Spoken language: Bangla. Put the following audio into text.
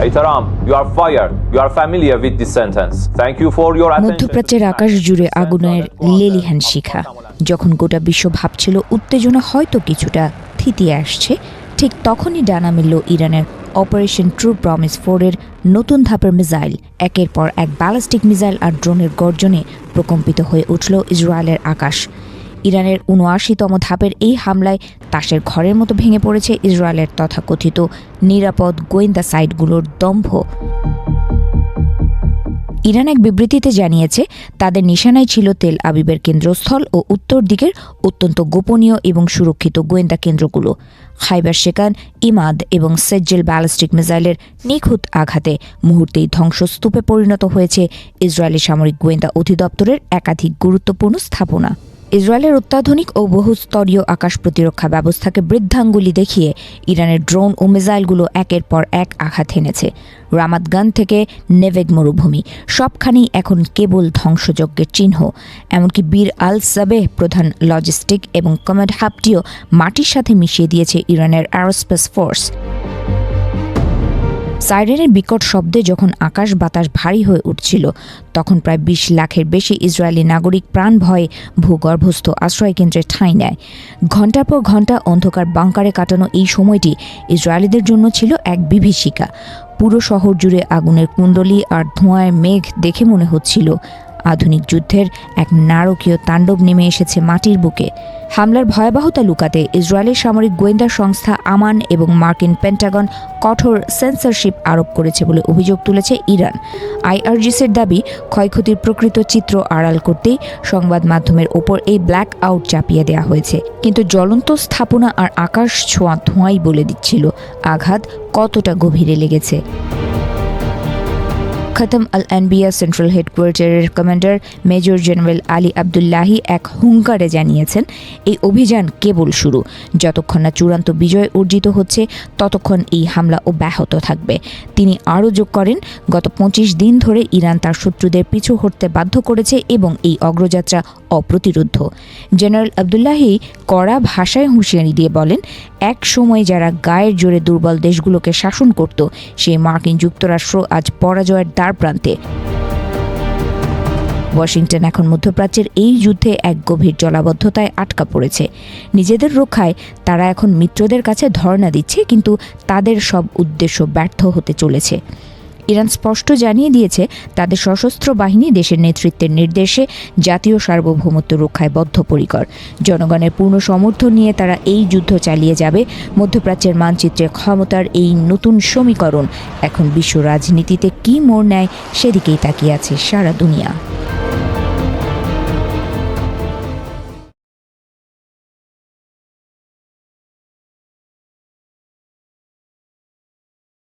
Ehtaram, you are fired. You are familiar with this sentence. Thank you for your attention. মধ্যপ্রাচ্যের আকাশ জুড়ে আগুনের লেলিহান শিখা। যখন গোটা বিশ্ব ভাবছিল উত্তেজনা হয়তো কিছুটা থিতিয়ে আসছে, ঠিক তখনই ডানা মিলল ইরানের অপারেশন ট্রু প্রমিস 4-এর নতুন ধাপের মিসাইল। একের পর এক ব্যালিস্টিক মিসাইল আর ড্রোনের গর্জনে প্রকম্পিত হয়ে উঠল ইসরায়েলের আকাশ। ইরানের ৭৯তম ধাপের এই হামলায় তাসের ঘরের মতো ভেঙে পড়েছে ইসরায়েলের তথাকথিত নিরাপদ গোয়েন্দা সাইটগুলোর দম্ভ। ইরান এক বিবৃতিতে জানিয়েছে, তাদের নিশানায় ছিল তেল আবিবের কেন্দ্রস্থল ও উত্তর দিকের অত্যন্ত গোপনীয় এবং সুরক্ষিত গোয়েন্দা কেন্দ্রগুলো। খাইবার শেকান, ইমাদ এবং সেজ্জেল ব্যালিস্টিক মিসাইলের নিখুঁত আঘাতে মুহূর্তেই ধ্বংসস্তূপে পরিণত হয়েছে ইসরায়েলি সামরিক গোয়েন্দা অধিদপ্তরের একাধিক গুরুত্বপূর্ণ স্থাপনা। ইসরায়েলের অত্যাধুনিক ও বহুস্তরীয় আকাশ প্রতিরক্ষা ব্যবস্থাকে বৃদ্ধাঙ্গুলি দেখিয়ে ইরানের ড্রোন ও মিসাইলগুলো একের পর এক আঘাত হেনেছে। রামাদগান থেকে নেভেগ মরুভূমি সবখানেই এখন কেবল ধ্বংসযজ্ঞের চিহ্ন। এমনকি বীর আল সাবেহ প্রধান লজিস্টিক এবং কমান্ড হাবটিও মাটির সাথে মিশিয়ে দিয়েছে ইরানের অ্যারোস্পেস ফোর্স। সাইরেনের বিকট শব্দে যখন আকাশ বাতাস ভারী হয়ে উঠছিল, তখন প্রায় ২০ লাখের বেশি ইসরায়েলি নাগরিক প্রাণ ভয়ে ভূগর্ভস্থ আশ্রয়কেন্দ্রে ঠাঁই নেয়। ঘণ্টার পর ঘণ্টা অন্ধকার বাংকারে কাটানো এই সময়টি ইসরায়েলিদের জন্য ছিল এক বিভীষিকা। পুরো শহর জুড়ে আগুনের কুণ্ডলী আর ধোঁয়ার মেঘ দেখে মনে হচ্ছিল আধুনিক যুদ্ধের এক নারকীয় তাণ্ডব নেমে এসেছে মাটির বুকে। হামলার ভয়াবহতা লুকাতে ইসরায়েলের সামরিক গোয়েন্দা সংস্থা আমান এবং মার্কিন পেন্টাগন কঠোর সেন্সরশিপ আরোপ করেছে বলে অভিযোগ তুলেছে ইরান। আইআরজিসির দাবি, ক্ষয়ক্ষতির প্রকৃত চিত্র আড়াল করতেই সংবাদ মাধ্যমের ওপর এই ব্ল্যাক আউট চাপিয়ে দেওয়া হয়েছে। কিন্তু জ্বলন্ত স্থাপনা আর আকাশ ছোঁয়া ধোঁয়াই বলে দিচ্ছিল আঘাত কতটা গভীরে লেগেছে। খতম আল আনবিয়া সেন্ট্রাল হেডকোয়ার্টারের commander major general Ali Abdullahi এক হুঙ্কারে জানিয়েছেন, এই অভিযান কেবল শুরু। যতক্ষণ না চূড়ান্ত বিজয় অর্জিত হচ্ছে, ততক্ষণ এই হামলা অব্যাহত থাকবে। তিনি আরও যোগ করেন, গত ২৫ দিন ধরে ইরান তার শত্রুদের পিছু হটতে বাধ্য করেছে এবং এই অগ্রযাত্রা অপ্রতিরোধ্য। জেনারেল আবদুল্লাহি কড়া ভাষায় হুঁশিয়ারি দিয়ে বলেন, এক সময় যারা গায়ের জোরে দুর্বল দেশগুলোকে শাসন করত, সেই মার্কিন যুক্তরাষ্ট্র আজ পরাজয়ের দ্বার প্রান্তে। ওয়াশিংটন এখন মধ্যপ্রাচ্যের এই যুদ্ধে এক গভীর জলাবদ্ধতায় আটকা পড়েছে। নিজেদের রক্ষায় তারা এখন মিত্রদের কাছে ধর্ণা দিচ্ছে, কিন্তু তাদের সব উদ্দেশ্য ব্যর্থ হতে চলেছে। ইরান স্পষ্ট জানিয়ে দিয়েছে, তাদের সশস্ত্র বাহিনী দেশের নেতৃত্বের নির্দেশে জাতীয় সার্বভৌমত্ব রক্ষায় বদ্ধপরিকর। জনগণের পূর্ণ সমর্থন নিয়ে তারা এই যুদ্ধ চালিয়ে যাবে। মধ্যপ্রাচ্যের মানচিত্রে ক্ষমতার এই নতুন সমীকরণ এখন বিশ্ব রাজনীতিতে কী মোড় নেয়, সেদিকেই তাকিয়ে আছে সারা দুনিয়া।